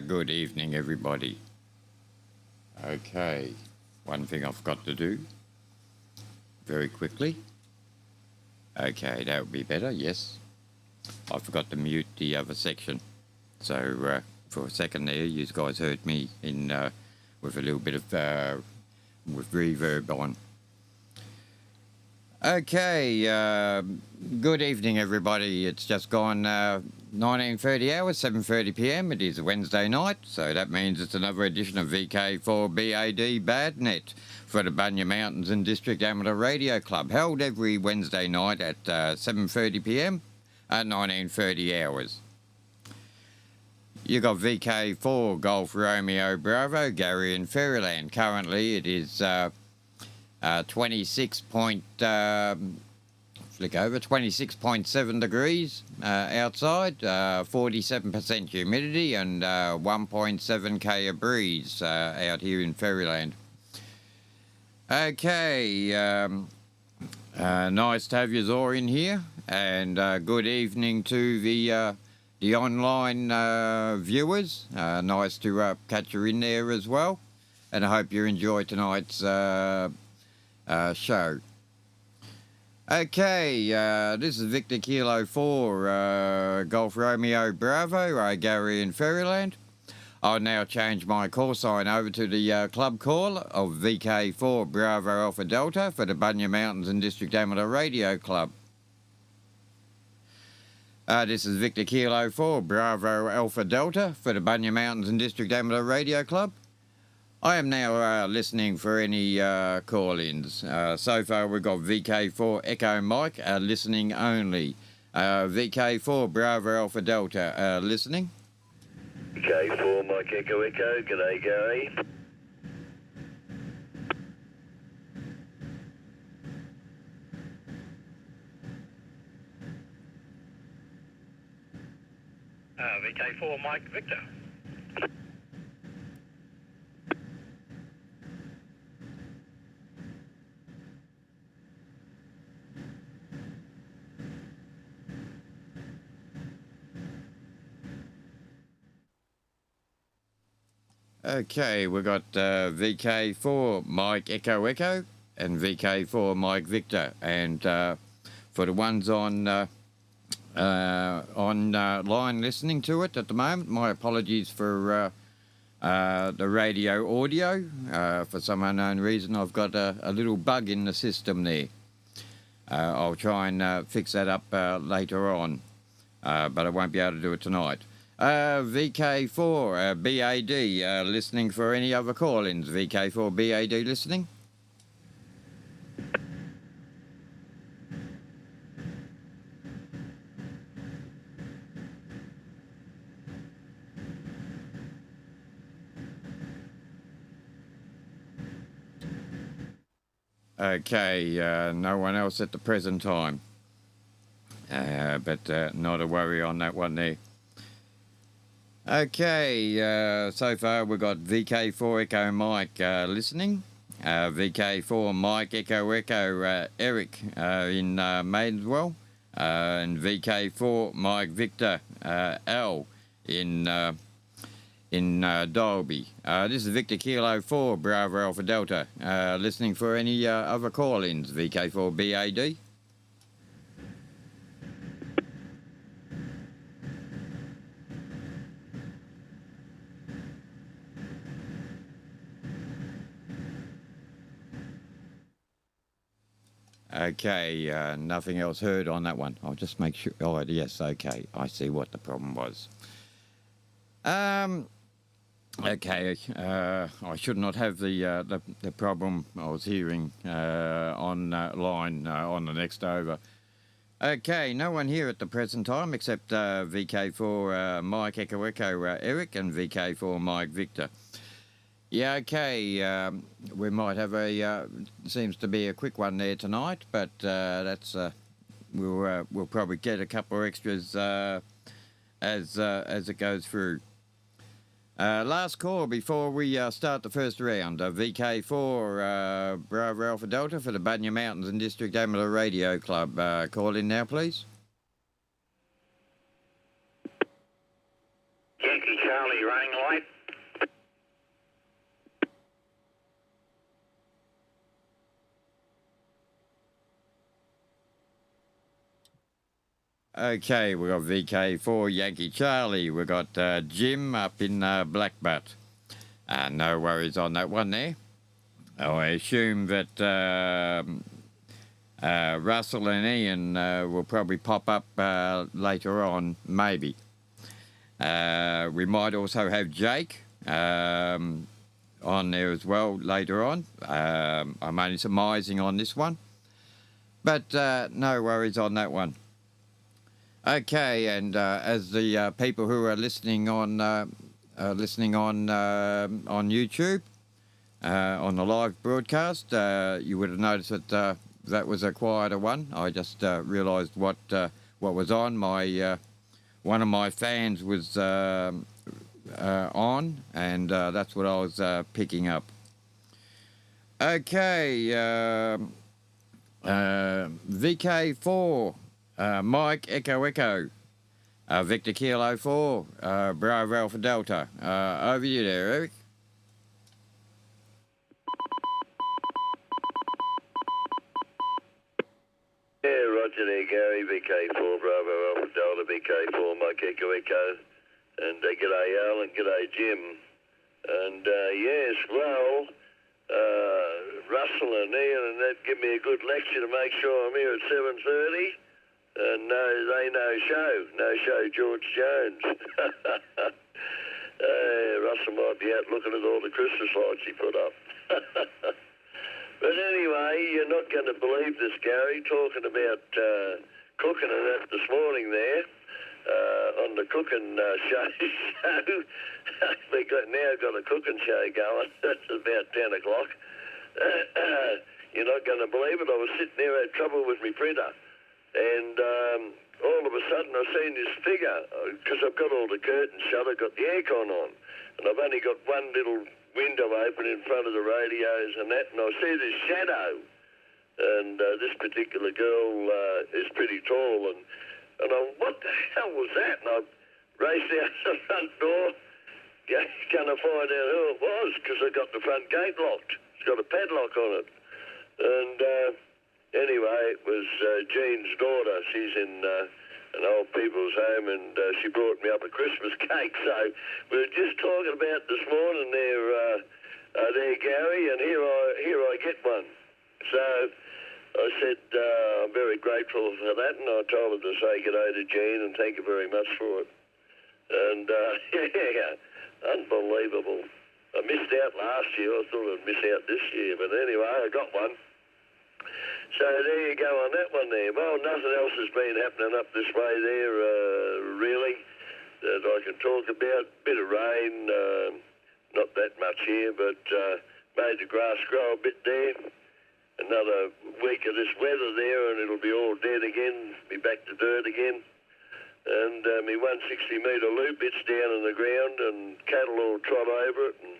Good evening, everybody. Okay, one thing I've got to do very quickly. Okay, that would be better, yes. I forgot to mute the other section. So for a second there, you guys heard me in with a little bit of with reverb on. Okay, good evening, everybody. It's just gone 19:30 hours, 7:30 p.m. It is a Wednesday night, so that means it's another edition of VK4BAD BADnet for the Bunya Mountains and District Amateur Radio Club, held every Wednesday night at 7:30 p.m. at 19:30 hours. You got VK4 Golf Romeo Bravo, Gary in Faryiryland. Currently, it is 26.7 degrees outside, 47% humidity, and 1.7 k a breeze out here in Faryiryland. Okay, nice to have you all in here, and good evening to the online viewers. Nice to catch you in there as well, and I hope you enjoy tonight's show. Okay, this is Victor Kilo 4 Golf Romeo Bravo, Gary in Faryiryland. I'll now change my call sign over to the club call of VK4 Bravo Alpha Delta for the Bunya Mountains and District Amateur Radio Club. This is Victor Kilo 4 Bravo Alpha Delta for the Bunya Mountains and District Amateur Radio Club. I am now listening for any call-ins. So far we've got VK4 Echo Mike listening only. VK4 Bravo Alpha Delta listening. VK4 Mike Echo Echo, g'day Gary. VK4 Mike Victor. Okay, we've got VK4 Mike Echo Echo and VK4 Mike Victor. And for the ones on line listening to it at the moment, my apologies for the radio audio. For some unknown reason, I've got a little bug in the system there. I'll try and fix that up later on, but I won't be able to do it tonight. VK4 BAD listening for any other call-ins. VK4 BAD listening. Okay, no one else at the present time, but not a worry on that one there. Okay, so far we've got VK4 Echo Mike listening, VK4 Mike Echo Echo Eric in Maidenswell, and VK4 Mike Victor L in Dalby. This is Victor Kilo 4 Bravo Alpha Delta listening for any other call-ins. VK4 BAD. Okay, nothing else heard on that one. I'll just make sure. Oh, yes, okay. I see what the problem was. Okay, I should not have the problem I was hearing on line on the next over. Okay, no one here at the present time except VK4 Mike Echo Echo Eric and VK4 Mike Victor. Yeah, okay, we might have seems to be a quick one there tonight, but that's, we'll probably get a couple of extras as it goes through. Last call before we start the first round. VK4 Bravo Alpha Delta for the Bunya Mountains and District Amateur Radio Club. Call in now, please. Yankee Charlie, running light. Okay, we've got VK4 Yankee Charlie. We've got Jim up in Blackbutt. No worries on that one there. I assume that Russell and Ian will probably pop up later on, maybe. We might also have Jake on there as well later on. I'm only surmising on this one. But no worries on that one. Okay, and as the people who are listening on YouTube on the live broadcast, you would have noticed that that was a quieter one. I just realised what was on. My one of my fans was on, and that's what I was picking up. Okay, VK4. Mike Echo Echo, Victor Kilo 4, Bravo Alpha Delta. Over you there, Eric. Yeah, roger there, Gary. VK4 Bravo Alpha Delta, VK4 Mike Echo Echo. And g'day Alan, g'day Jim. And yes, well, Russell and Ian and that give me a good lecture to make sure I'm here at 7:30. And no show George Jones. Russell might be out looking at all the Christmas lights he put up. But anyway, you're not going to believe this, Gary, talking about cooking and that this morning there on the cooking show. They now got a cooking show going. It's about 10 o'clock. You're not going to believe it. I was sitting there, I had trouble with my printer. And all of a sudden I seen this figure, because I've got all the curtains shut, I've got the aircon on, and I've only got one little window open in front of the radios and that, and I see this shadow. And this particular girl is pretty tall, and I, what the hell was that? And I raced out the front door, going to find out who it was, because I got the front gate locked. It's got a padlock on it. And anyway, it was Jean's daughter. She's in an old people's home, and she brought me up a Christmas cake. So we were just talking about this morning there, Gary, and here I get one. So I said I'm very grateful for that, and I told her to say good day to Jean and thank you very much for it. And yeah, unbelievable. I missed out last year. I thought I'd miss out this year, but anyway, I got one. So there you go on that one there. Well, nothing else has been happening up this way there, really, that I can talk about. Bit of rain, not that much here, but made the grass grow a bit there. Another week of this weather there, and it'll be all dead again, be back to dirt again. And my 160-metre loop, it's down in the ground, and cattle all trot over it, and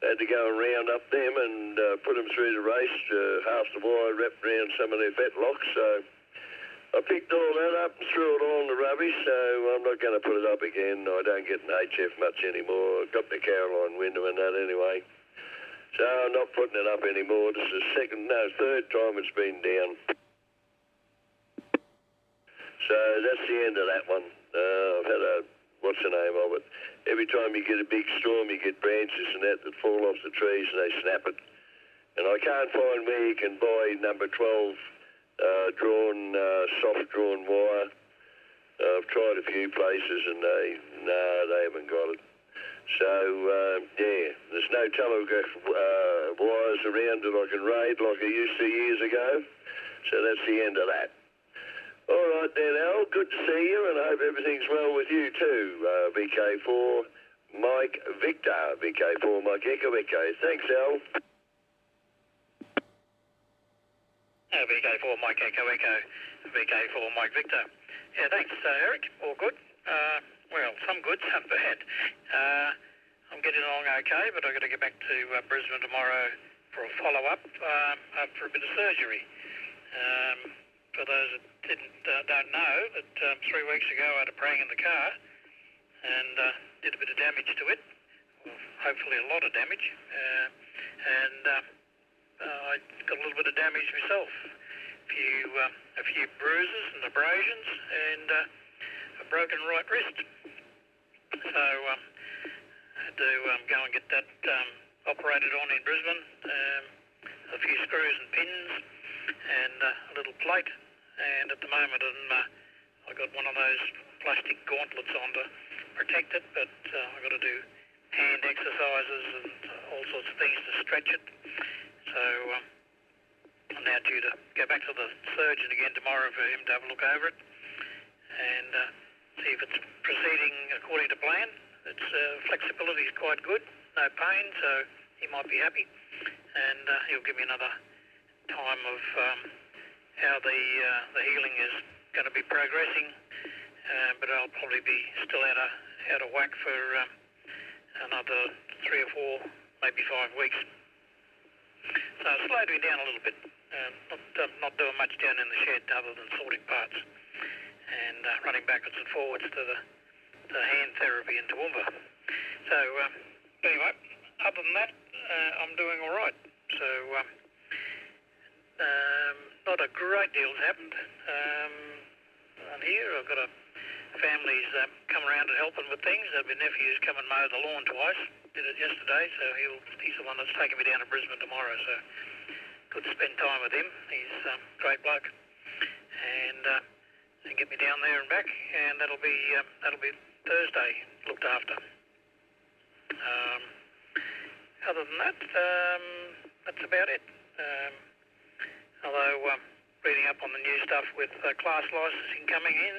had to go and round up them and put them through the race, half the wire wrapped around some of their fetlocks. So I picked all that up and threw it all in the rubbish, so I'm not going to put it up again. I don't get an HF much anymore. I've got the Caroline window and that anyway. So I'm not putting it up anymore. This is third time it's been down. So that's the end of that one. I've had what's the name of it? Every time you get a big storm, you get branches and that fall off the trees and they snap it. And I can't find where you can buy number 12 soft drawn wire. I've tried a few places and they haven't got it. So, yeah, there's no telegraph wires around that I can raid like I used to years ago. So that's the end of that. All right then, Al, good to see you, and I hope everything's well with you too. VK4 Mike Victor, VK4 Mike Echo Echo. Thanks, Al. VK4 Mike Echo Echo, VK4 Mike Victor. Yeah, thanks, Eric. All good. Well, some good, some bad. I'm getting along okay, but I've got to get back to Brisbane tomorrow for a follow-up after a bit of surgery. For those that don't know, that 3 weeks ago I had a prang in the car and did a bit of damage to it, well, hopefully a lot of damage, and I got a little bit of damage myself, a few bruises and abrasions and a broken right wrist. So I had to go and get that operated on in Brisbane, a few screws and pins and a little plate, and at the moment I got one of those plastic gauntlets on to protect it, but I've got to do hand exercises and all sorts of things to stretch it. So I'm now due to go back to the surgeon again tomorrow for him to have a look over it and see if it's proceeding according to plan. Its flexibility is quite good, no pain, so he might be happy, and he'll give me another time of how the healing is going to be progressing, but I'll probably be still out of whack for another 3 or 4, maybe 5 weeks. So it slowed me down a little bit, not doing much down in the shed other than sorting parts and running backwards and forwards to the hand therapy in Toowoomba. So anyway, other than that, I'm doing all right. So not a great deal's happened on here. I've got a family's come around and helping with things. My nephew's come and mow the lawn twice. Did it yesterday, so he's the one that's taking me down to Brisbane tomorrow. So good to spend time with him. He's a great bloke, and get me down there and back, and that'll be Thursday looked after. Other than that, that's about it. Although reading up on the new stuff with class licensing coming in,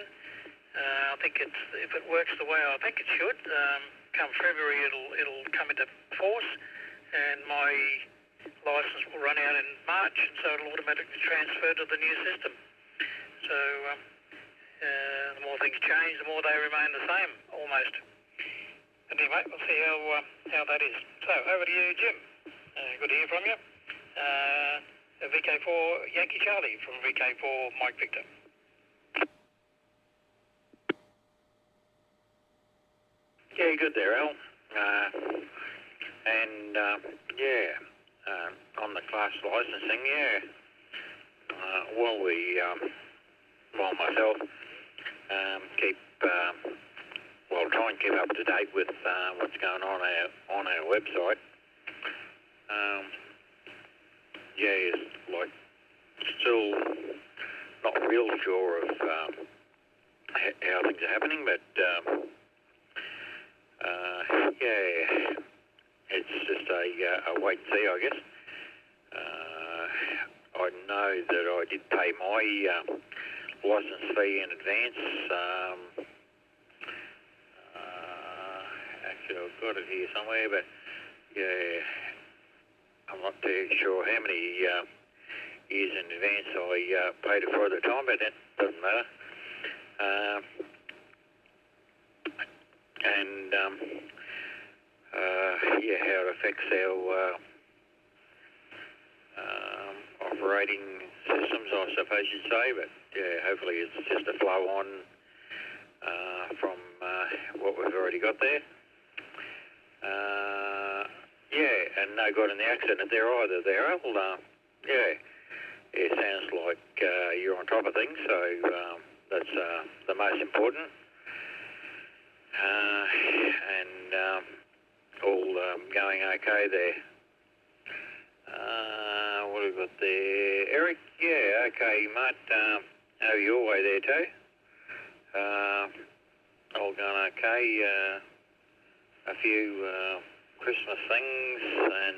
I think if it works the way I think it should, come February it'll come into force, and my license will run out in March, and so it'll automatically transfer to the new system. So the more things change, the more they remain the same, almost. But anyway, we'll see how that is. So over to you, Jim. Good to hear from you. VK4 Yankee Charlie from VK4 Mike Victor. Yeah, good there, Al. On the class licensing, myself try and keep up to date with what's going on our website. It's like still not real sure of how things are happening, but it's just a wait and see, I guess. I know that I did pay my license fee in advance. Actually, I've got it here somewhere, but I'm not too sure how many years in advance I paid it for at the time, but that doesn't matter. How it affects our operating systems, I suppose you'd say, but hopefully it's just a flow on from what we've already got there. And no good in the accident there either there. It sounds like you're on top of things, so that's the most important. All going okay there. What have we with there. Eric, yeah, okay, mate. How are you all way there too? All going okay. A few Christmas things, and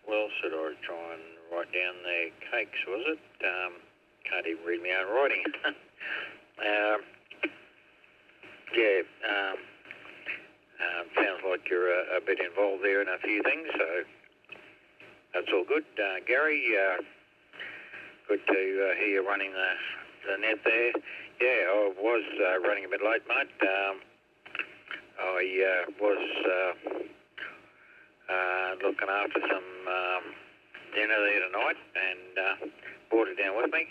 what else did I try and write down there? Cakes, was it? Can't even read my own writing. Sounds like you're a bit involved there in a few things, so that's all good. Gary, good to hear you running the net there. Yeah, I was running a bit late, mate. I was looking after some dinner there tonight and brought it down with me.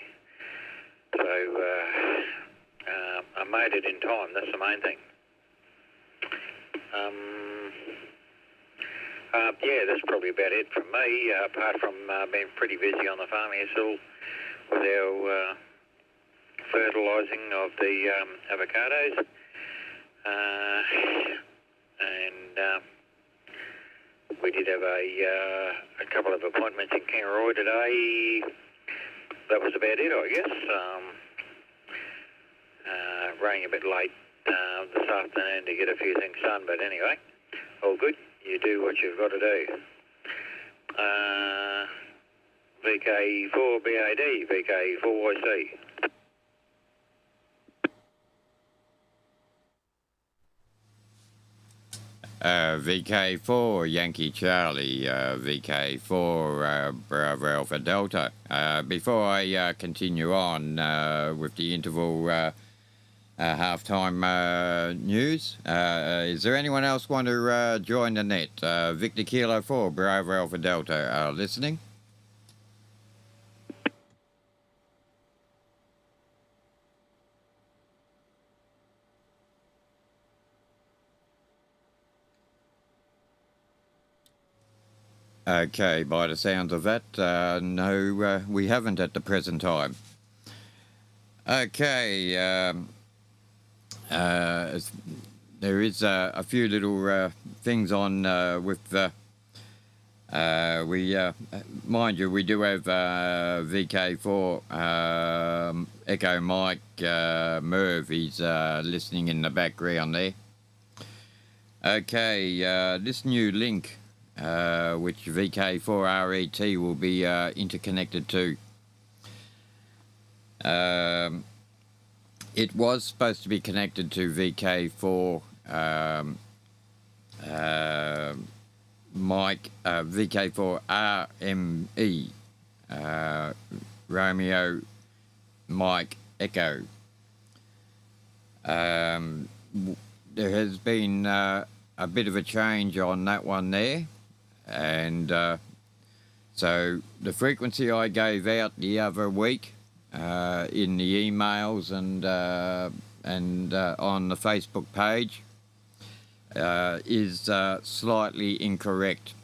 So I made it in time. That's the main thing. Yeah, that's probably about it from me, apart from being pretty busy on the farm here still with our fertilising of the avocados. And we did have a couple of appointments in Kangaroo today. That was about it, I guess. Running a bit late this afternoon to get a few things done, but anyway, all good. You do what you've got to do. VK4BAD, VK4YC. VK4 Yankee Charlie, VK4 Bravo Alpha Delta. Before I continue on with the interval halftime news, is there anyone else want to join the net? Victor Kilo 4 Bravo Alpha Delta listening? Okay, by the sounds of that, no, we haven't at the present time. Okay, there is a few little things on with mind you, we do have VK4 Echo Mike Merv. He's listening in the background there. Okay, this new link, which VK4RET will be interconnected to. It was supposed to be connected to VK4 Mike VK4RME Romeo Mike Echo. There has been a bit of a change on that one there, and so the frequency I gave out the other week in the emails and on the Facebook page is slightly incorrect.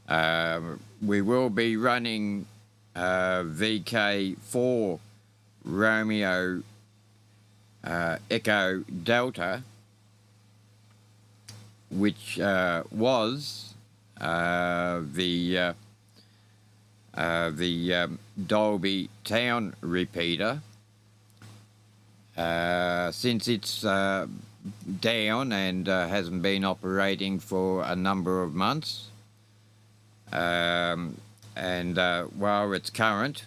We will be running VK4 Romeo Echo Delta, which was the Dolby Town repeater. Since it's down and hasn't been operating for a number of months, and while it's current,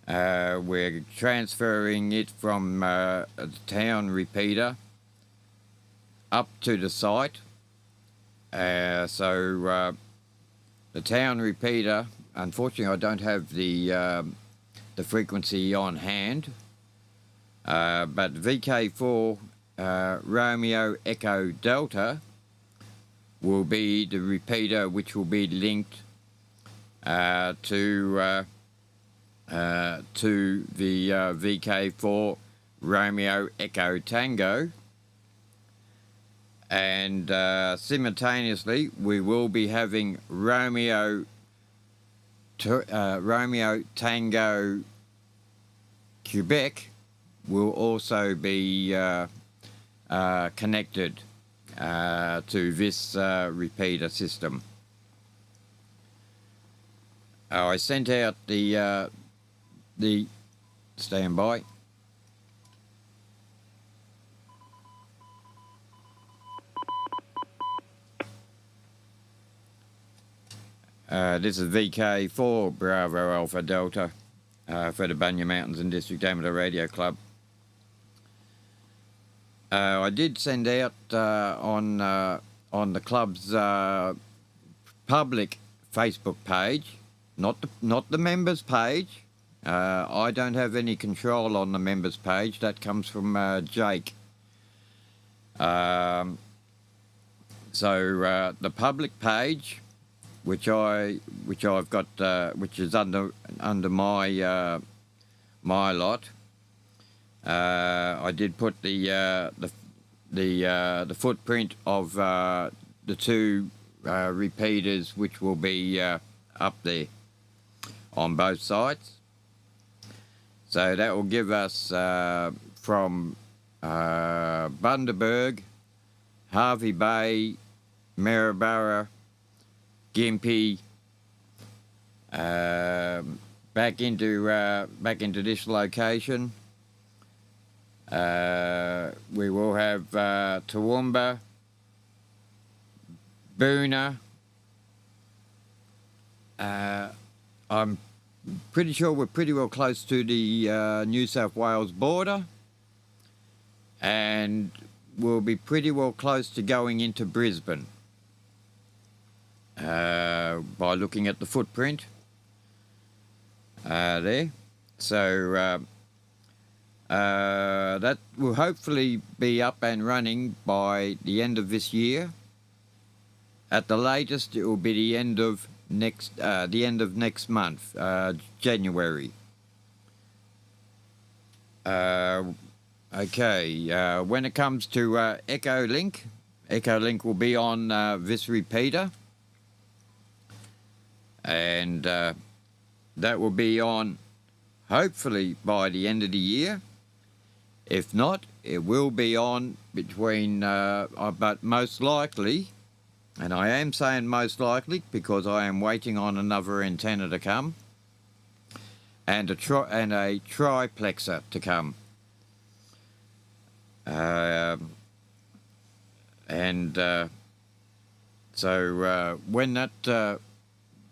we're transferring it from the town repeater up to the site. So the town repeater, unfortunately I don't have the frequency on hand, but VK4 Romeo Echo Delta will be the repeater which will be linked to the VK4 Romeo Echo Tango, and simultaneously we will be having Romeo Tango Quebec will also be connected to this repeater system. I sent out the standby. This is VK4 Bravo Alpha Delta for the Bunya Mountains and District Amateur Radio Club. I did send out on the club's public Facebook page, not the members page. I don't have any control on the members page. That comes from Jake. So the public page, which I've got, which is under my my lot. I did put the footprint of the two repeaters, which will be up there on both sides. So that will give us from Bundaberg, Harvey Bay, Maryborough, Gympie, back into this location. We will have Toowoomba, Boona. I'm pretty sure we're pretty well close to the New South Wales border, and we'll be pretty well close to going into Brisbane by looking at the footprint there. So that will hopefully be up and running by the end of this year. At the latest, it will be the end of next month, January. Okay. When it comes to Echo Link will be on this repeater, and that will be on hopefully by the end of the year. If not, it will be on between, but most likely, and I am saying most likely because I am waiting on another antenna to come, and a triplexer to come. So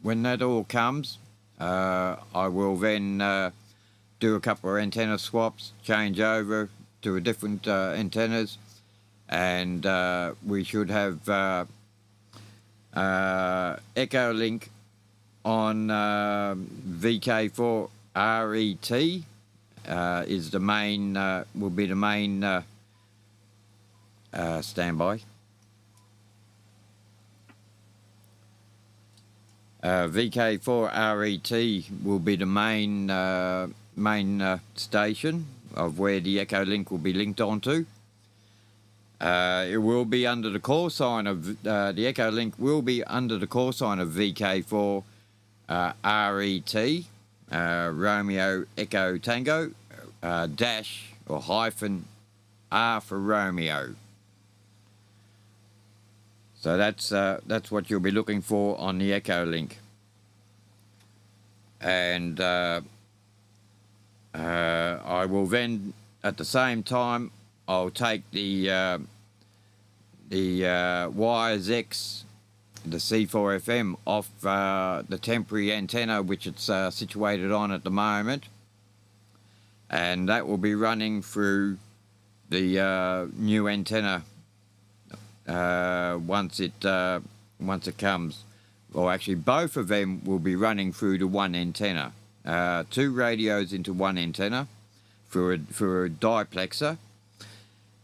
when that all comes, I will then do a couple of antenna swaps, change over to a different antennas, and we should have Echo Link on VK4RET is the main, will be the main standby. VK4RET will be the main station of where the Echo Link will be linked onto. It will be under the call sign of the Echo Link will be under the call sign of VK4 RET, Romeo Echo Tango dash or hyphen R for Romeo. So that's what you'll be looking for on the Echo Link. And I will then, at the same time, I'll take the Wires X, the C4FM off the temporary antenna which it's situated on at the moment, and that will be running through the new antenna once it comes. Or actually, both of them will be running through to one antenna, two radios into one antenna for a diplexer,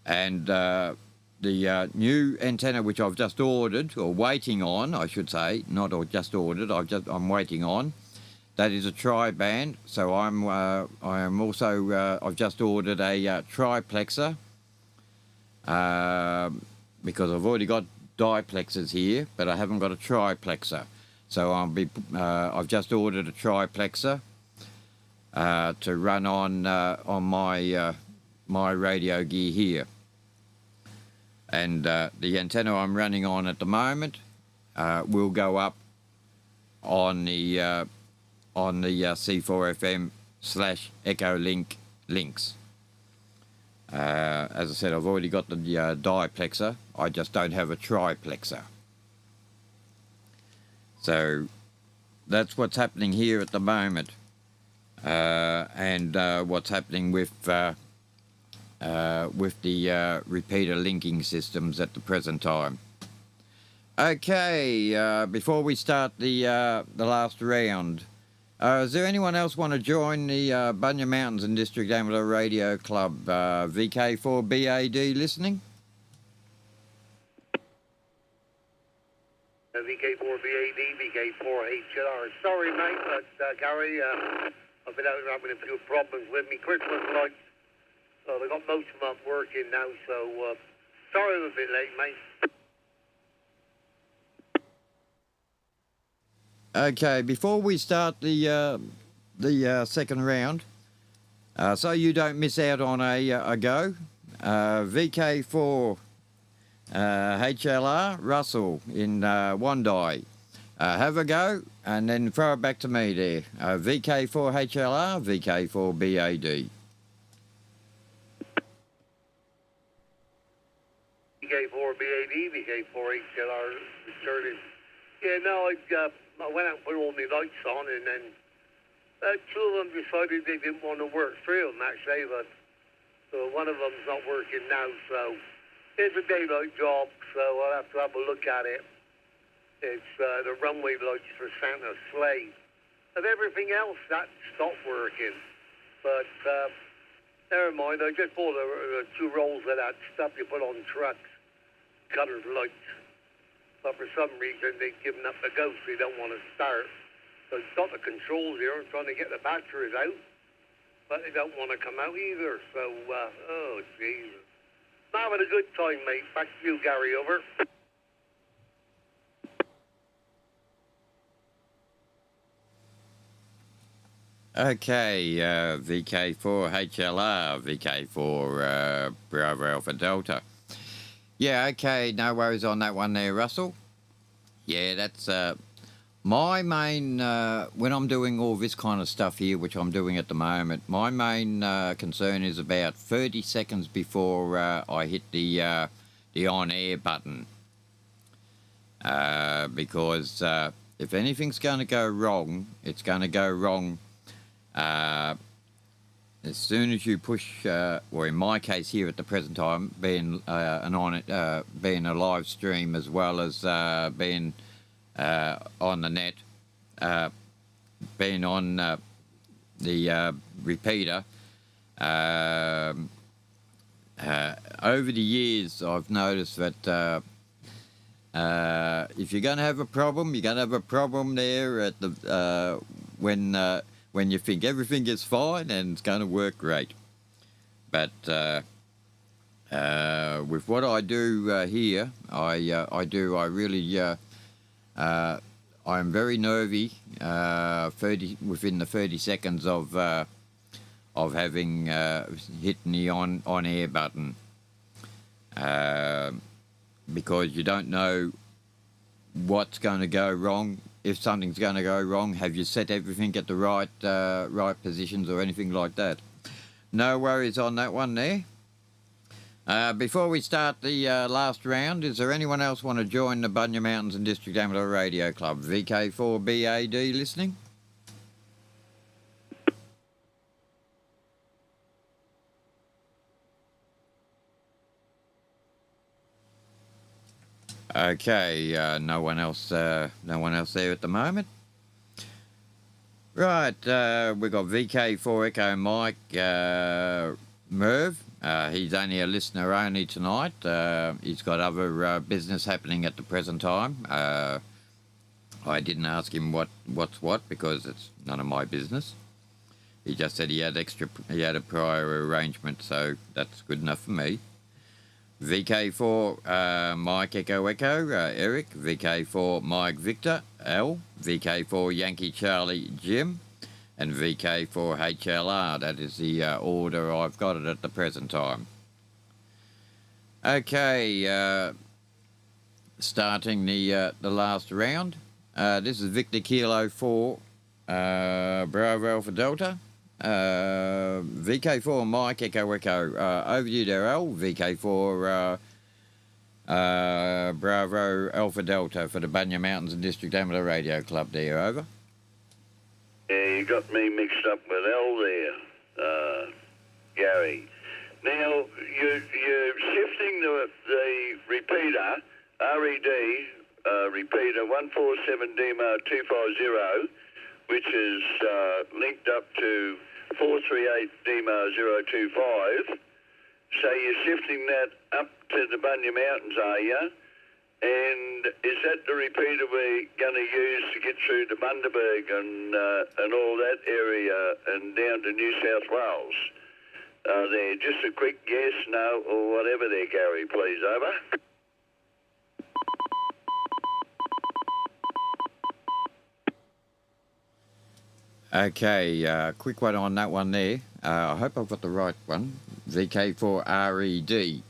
and the new antenna which I've just ordered, or waiting on, I should say, not or just ordered. I'm waiting on. That is a tri-band. So I am also I've just ordered a triplexer because I've already got diplexers here, but I haven't got a triplexer. So I've just ordered a triplexer to run on my radio gear here. And the antenna I'm running on at the moment will go up on the on the C4FM/Echo Link links. As I said, I've already got the diplexer. I just don't have a triplexer. So that's what's happening here at the moment, and what's happening with the repeater linking systems at the present time. Okay, before we start the last round, is there anyone else want to join the Bunya Mountains and District Amateur Radio Club VK4BAD listening? VK4BAD, VK4HLR. Sorry, mate, but Gary, I've been out having a few problems with me Christmas lights. So they got most of them up working now, so sorry I'm a bit late, mate. Okay, before we start the second round, so you don't miss out on a go, VK4 HLR Russell in Wondai. Have a go and then throw it back to me there. VK4 HLR, VK4 BAD. VK4BAD, VK4HLR returning. Yeah, no, I went out and put all my lights on, and then two of them decided they didn't want to work. Three of them, actually, but so one of them's not working now, so it's a daylight job, so I'll have to have a look at it. It's the runway lights for Santa's sleigh. And everything else, that stopped working. But never mind, I just bought two rolls of that stuff you put on trucks, colored lights. But for some reason, they've given up the ghost. They don't want to start. So I've got the controls here. I'm trying to get the batteries out. But they don't want to come out either. So, oh, Jesus. I'm having a good time, mate. Back to you, Gary. Over. Okay, VK4 HLR, VK4 Bravo Alpha Delta. Yeah, okay, no worries on that one there, Russell. Yeah, that's my main, when I'm doing all this kind of stuff here, which I'm doing at the moment, my main concern is about 30 seconds before I hit the on-air button. Because if anything's going to go wrong, it's going to go wrong as soon as you push, or in my case here at the present time, being being a live stream as well as being on the net, being on the repeater. Over the years, I've noticed that if you're going to have a problem, you're going to have a problem there at the when you think everything is fine and it's going to work great. But with what I do here, I'm very nervy within the 30 seconds of having hitting the on air button, because you don't know what's going to go wrong. If something's going to go wrong, have you set everything at the right positions or anything like that? No worries on that one there. Before we start the last round, is there anyone else want to join the Bunya Mountains and District Amateur Radio Club VK4BAD listening? Okay, no one else there at the moment. Right, we've got VK4 Echo Mike Merv. He's only a listener only tonight. He's got other business happening at the present time. I didn't ask him what's what because it's none of my business. He just said he had a prior arrangement, so that's good enough for me. VK4 Mike Echo Eric, VK4 Mike Victor L, VK4 Yankee Charlie Jim, and VK4 HLR. That is the order I've got it at the present time. Okay, starting the last round. This is Victor Kilo 4 Bravo Alpha Delta. VK4 Mike Echo Echo. Over to you there, Al. VK4 Bravo Alpha Delta for the Bunya Mountains and District Amateur Radio Club there, over. Yeah, you got me mixed up with L there, Gary. Now, you're shifting the repeater, RED, repeater 147 DMR 250, which is linked up to 438 DMR 025. So you're shifting that up to the Bunya Mountains, are you? And is that the repeater we're going to use to get through to Bundaberg and all that area and down to New South Wales? There, just a quick yes, no, or whatever there, Gary, please, over. Okay, quick one on that one there. I hope I've got the right one. VK4RED.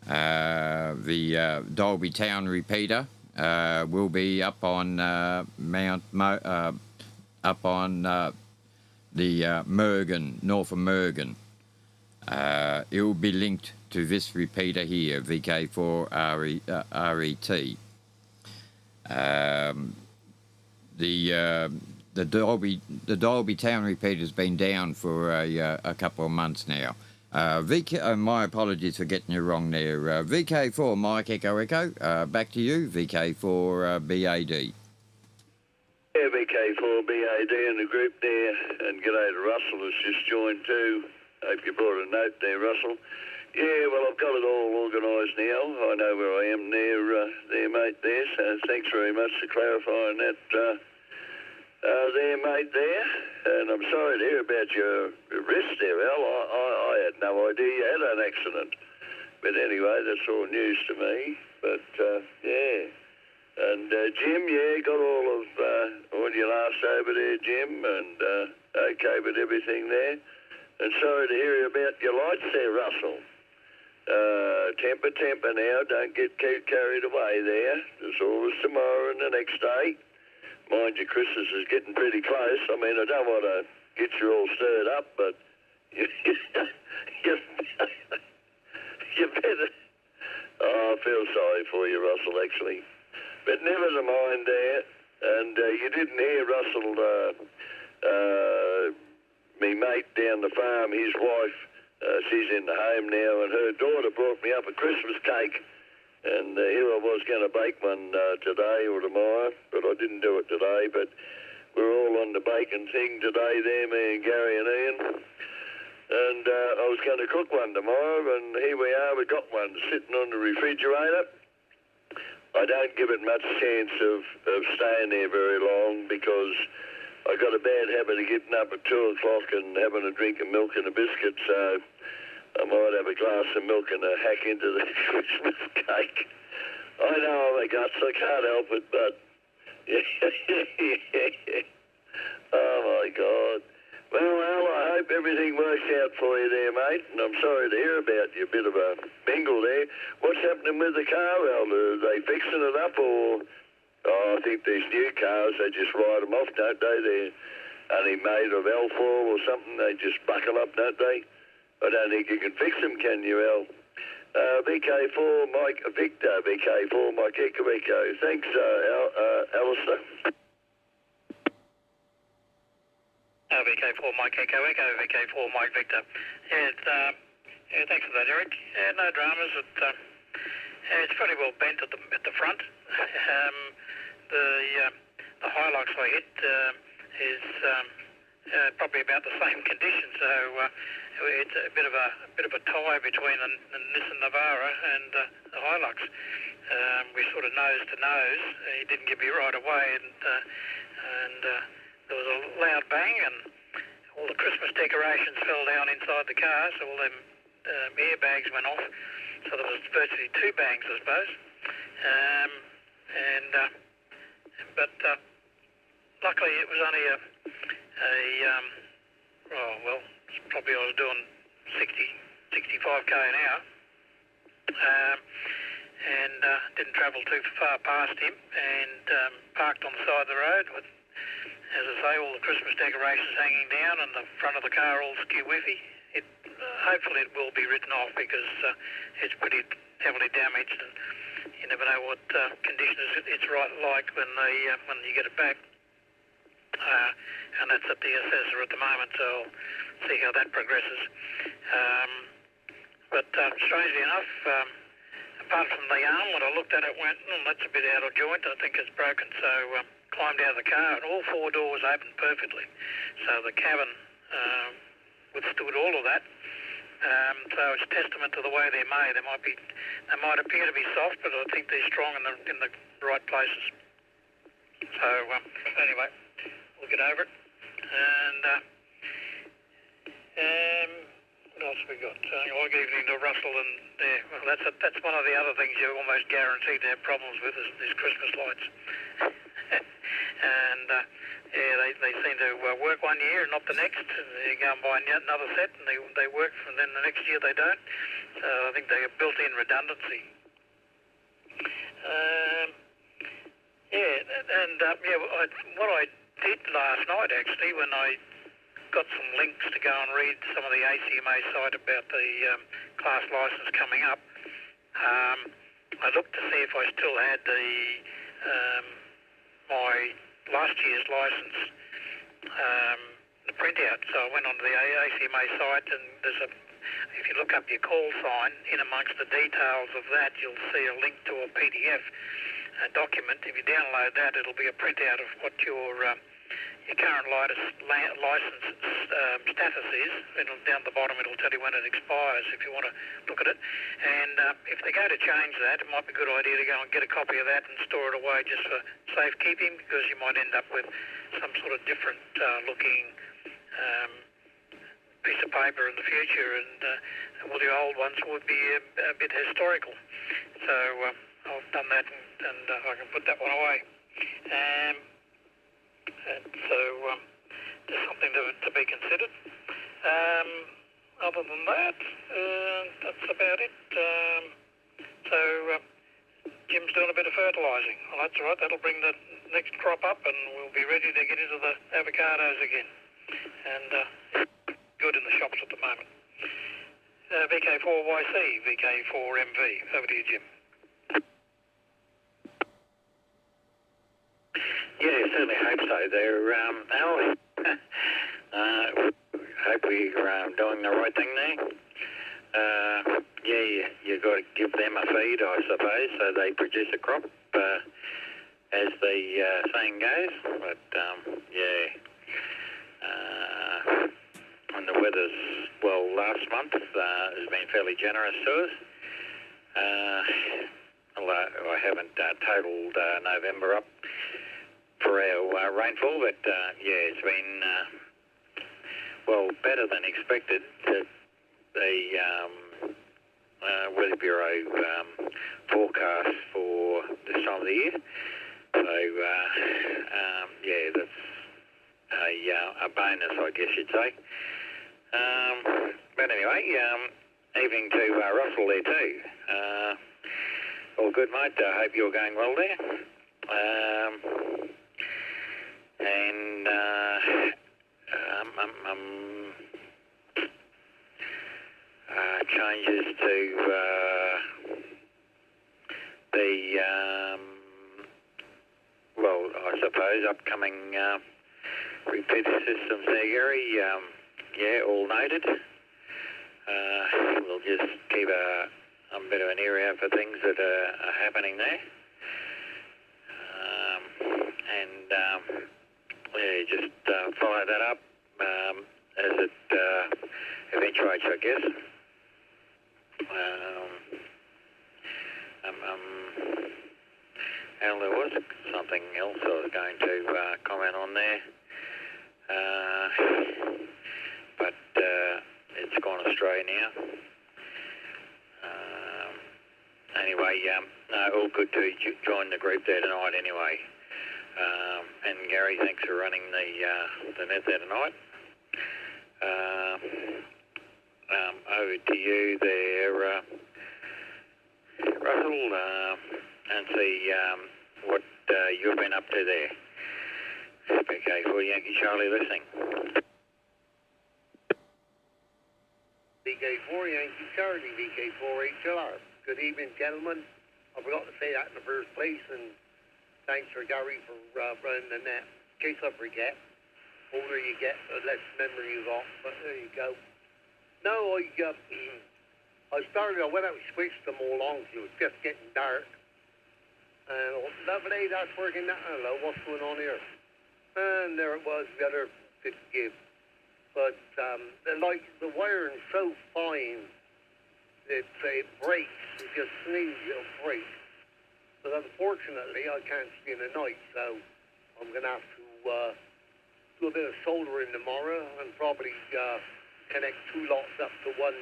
The Dalby Town repeater will be up on the Mergen, north of Mergen. It will be linked to this repeater here, VK4RET. The Dalby Town repeater has been down for a couple of months now. My apologies for getting you wrong there. VK4 Mike Echo Echo. Back to you, VK4BAD. Yeah, VK4BAD in the group there, and g'day to Russell who's just joined too. Hope you brought a note there, Russell. Yeah, well, I've got it all organised now. I know where I am there, mate, there, so thanks very much for clarifying that there, mate, there. And I'm sorry to hear about your wrist there, Al. I had no idea you had an accident. But anyway, that's all news to me. But, yeah. And Jim, yeah, got all your laughs over there, Jim, and okay with everything there. And sorry to hear about your lights there, Russell. Temper now, don't get carried away there. There's always tomorrow and the next day. Mind you, Christmas is getting pretty close. I mean, I don't want to get you all stirred up, but you better... Oh, I feel sorry for you, Russell, actually. But never mind there. And you didn't hear Russell, me mate down the farm, his wife, she's in the home now, and her daughter brought me up a Christmas cake. And here I was going to bake one today or tomorrow, but I didn't do it today. But we're all on the baking thing today there, me and Gary and Ian. And I was going to cook one tomorrow, and here we are, we got one sitting on the refrigerator. I don't give it much chance of staying there very long because I got a bad habit of getting up at 2 o'clock and having a drink of milk and a biscuit, so I might have a glass of milk and a hack into the Christmas cake. I know I'm a guts, I can't help it, but... Oh, my God. Well, Al, I hope everything works out for you there, mate, and I'm sorry to hear about you, a bit of a bingle there. What's happening with the car, Al? Are they fixing it up, or... Oh, I think these new cars, they just ride them off, don't they? They're only made of L4 or something. They just buckle up, don't they? I don't think you can fix them, can you, Al? VK4 Mike Victor, VK4 Mike Echo Echo. Thanks, Alistair. VK4 Mike Echo Echo, VK4 Mike Victor. Yeah, thanks for that, Eric. Yeah, no dramas. It's pretty well bent at the front. The Hilux I hit is probably about the same condition, so it's a bit of a tie between the Nissan Navara and the Hilux. We sort of nose to nose. He didn't get me right away, and there was a loud bang, and all the Christmas decorations fell down inside the car, so all them airbags went off. So there was virtually 2 bangs, I suppose. But luckily it was only probably I was doing 65k an hour, and didn't travel too far past him, and parked on the side of the road with as I say, all the Christmas decorations hanging down and the front of the car all skew-whiffy. Hopefully it will be written off because it's pretty heavily damaged, and you never know what condition it's like when you get it back. And that's at the assessor at the moment, so I'll see how that progresses. But strangely enough, apart from the arm, when I looked at it, went, that's a bit out of joint. I think it's broken. So climbed out of the car, and all 4 doors opened perfectly. So the cabin withstood all of that. So it's testament to the way they're made. They might appear to be soft, but I think they're strong in the right places. So anyway, we'll get over it. And what else have we got? Good evening to Russell, and well, that's one of the other things you're almost guaranteed to have problems with is Christmas lights. And they seem to work one year and not the next. You go and buy another set, and they work, and then the next year they don't. So I think they have built-in redundancy. What I did last night, actually, when I got some links to go and read some of the ACMA site about the class licence coming up, I looked to see if I still had my last year's licence, the printout. So I went onto the ACMA site, and if you look up your call sign, in amongst the details of that, you'll see a link to a PDF document. If you download that, it'll be a printout of what your current licence status is. Down the bottom, it'll tell you when it expires if you want to look at it. And if they go to change that, it might be a good idea to go and get a copy of that and store it away just for safekeeping, because you might end up with some sort of different looking piece of paper in the future, and well, the old ones would be a bit historical. So I've done that, and I can put that one away. So there's something to be considered. Other than that, that's about it. So Jim's doing a bit of fertilising. Well, that's all right. That'll bring the next crop up, and we'll be ready to get into the avocados again. And good in the shops at the moment. VK4YC, VK4MV. Over to you, Jim. Yeah, certainly hope so. They're, hope we're doing the right thing there. You got to give them a feed, I suppose, so they produce a crop, as the saying goes. But, and the weather's, last month has been fairly generous to us. Although I haven't totaled November up for our rainfall, but it's been better than expected. The Weather Bureau forecast for this time of the year. So that's a bonus, I guess you'd say. But anyway, evening to Russell there too. All good, mate. I hope you're going well there. Changes to I suppose upcoming repeater systems there, Gary. All noted. We'll just keep a bit of an ear out for things that are happening there. Just follow that up as it eventuates, I guess. And there was something else I was going to comment on there, but it's gone astray now. Anyway, all good to join the group there tonight anyway. And Gary, thanks for running the net there tonight. Over to you there, Russell, and see what you've been up to there. Speaking VK4 Yankee Charlie listening. VK4 Yankee Charlie, VK4HLR. Good evening, gentlemen. I forgot to say that in the first place, and thanks for Gary for running the net. In case I forget, older you get, the less memory you got, but there you go. No, I went out and switched them all on, so it was just getting dark. And lovely, that's working now. Hello, what's going on here? And there it was, the other 50 gig. But the wiring's so fine that it breaks. It just sneezes, it'll break. But unfortunately, I can't see in the night, so I'm going to have to do a bit of soldering tomorrow and probably connect two lots up to one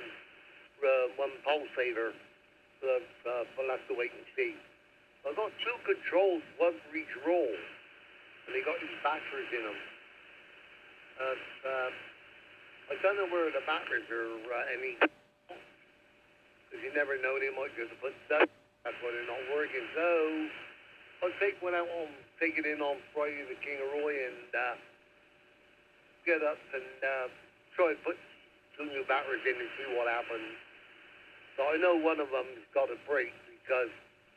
pulsator. But we'll have to wait and see. I've got two controls, one for each roll, and they got these batteries in them. I don't know where the batteries are any, because you never know, they might just put that. That's why they're not working. So I'll take one out take it in on Friday, the King of Roy, and get up and try and put two new batteries in and see what happens. So I know one of them's got a break because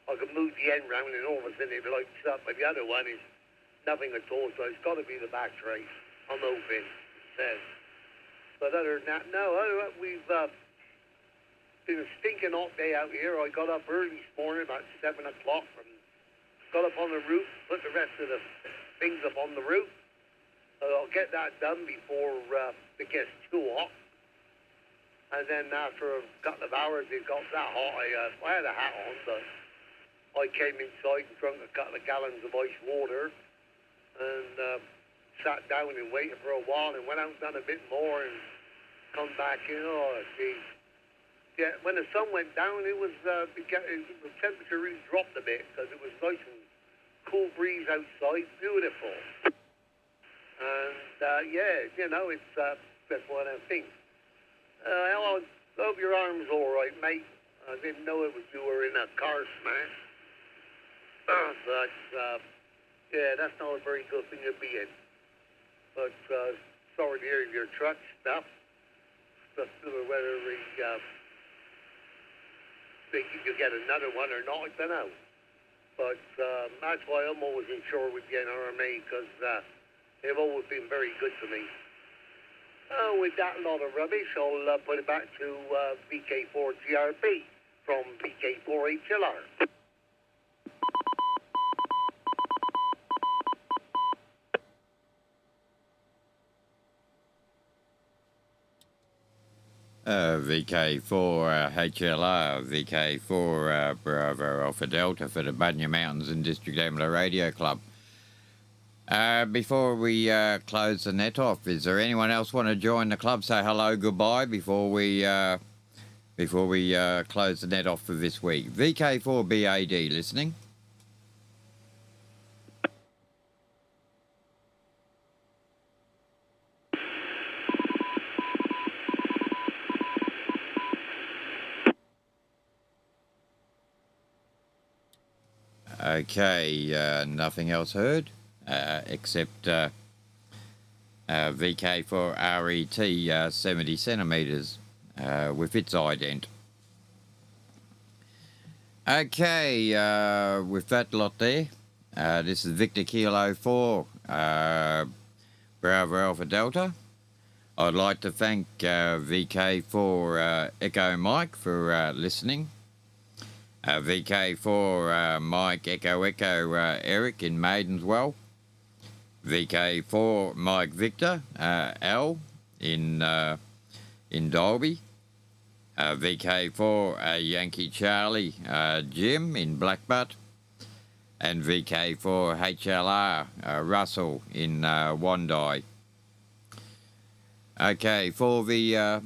I can move the end round and all of a sudden it lights up, but the other one is nothing at all, so it's got to be the battery. I'm hoping, it says. But other than that, no, we've been a stinking hot day out here. I got up early this morning, about 7 o'clock, and got up on the roof, put the rest of the things up on the roof. I'll get that done before it gets too hot. And then after a couple of hours, it got that hot. I had a hat on, but I came inside and drank a couple of gallons of ice water and sat down and waited for a while and went out and done a bit more and come back in. Oh, geez. Yeah, when the sun went down, the temperature really dropped a bit because it was nice and cool breeze outside, beautiful. And, yeah, you know, it's just one of those things. I hope your arm's all right, mate. I didn't know it was you were in a car smash. But, yeah, that's not a very good thing to be in. But sorry to hear your truck stuff. Just whether you get another one or not, I don't know. But that's why I'm always insured with the NRMA, because they've always been very good to me. With that lot of rubbish, I'll put it back to VK4GRB from VK4HLR. VK4 HLR, VK4 Bravo Alpha Delta for the Bunya Mountains and District Amateur Radio Club. Before we close the net off, is there anyone else want to join the club? Say hello, goodbye before we close the net off for this week. VK4BAD listening. Okay, nothing else heard except VK4RET 70 centimetres with its ident. Okay, with that lot there, this is Victor Kilo 4 Bravo Alpha Delta. I'd like to thank VK4 Echo Mike for listening. VK4 Mike Echo Eric in Maidenswell. VK4 Mike Victor Al in Dalby. VK4 Yankee Charlie Jim in Blackbutt. And VK4 HLR Russell in Wandai. Okay, for the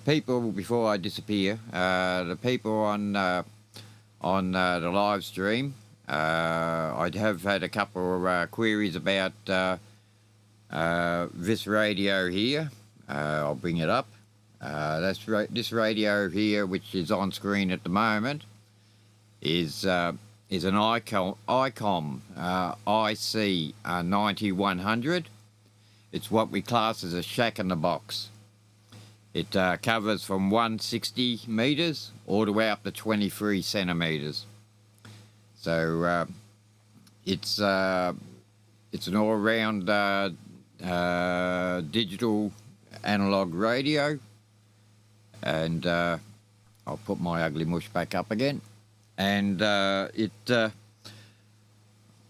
people, before I disappear, the people on the live stream, I have had a couple of queries about this radio here. I'll bring it up. This radio here, which is on screen at the moment, is is an ICOM IC 9100. It's what we class as a shack in the box. It covers from 160 metres all the way up to 23 centimetres. So it's an all-round digital analog radio, and I'll put my ugly mush back up again, and it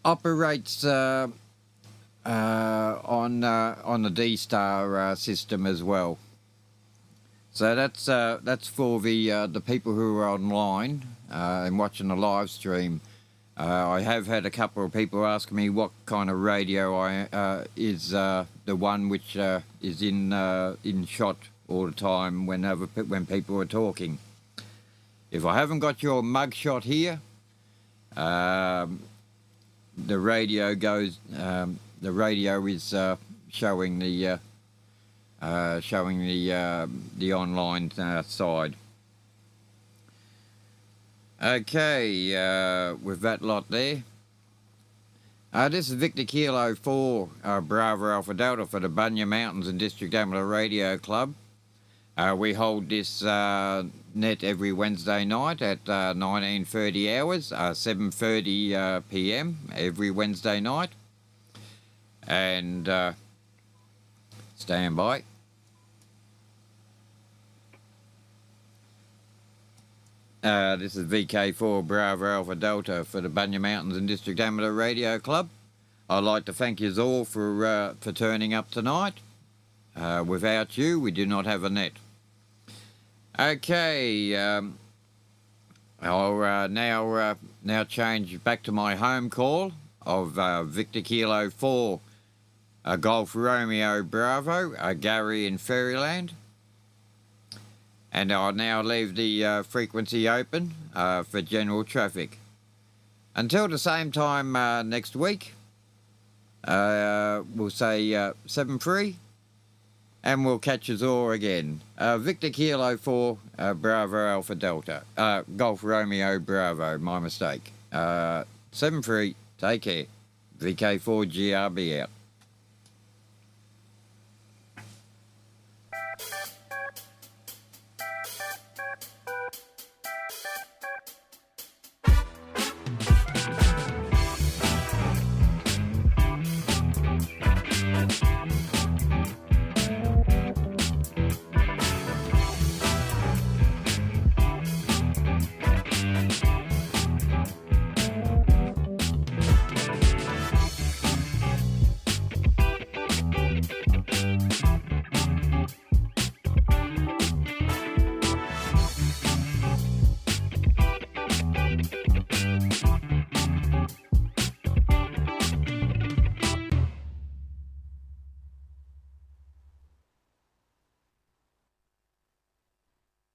operates on the D-Star system as well. So that's for the people who are online and watching the live stream. I have had a couple of people ask me what kind of radio is the one which is in shot all the time when people are talking. If I haven't got your mug shot here, the radio goes. The radio is showing the online side. Okay, with that lot there. This is Victor Kilo 4 Bravo Alpha Delta for the Bunya Mountains and District Amateur Radio Club. We hold this net every Wednesday night at 19:30 hours, 7:30 p.m. every Wednesday night. And stand by. This is VK4 Bravo Alpha Delta for the Bunya Mountains and District Amateur Radio Club. I'd like to thank you all for turning up tonight. Without you, we do not have a net. Okay, I'll now change back to my home call of Victor Kilo 4 Golf Romeo Bravo, Gary in Faryiryland. And I'll now leave the frequency open for general traffic. Until the same time next week, we'll say 7-3, and we'll catch us all again. Victor Kilo 4 Bravo Alpha Delta, Golf Romeo Bravo, my mistake. 7-3, take care. VK4GRB out.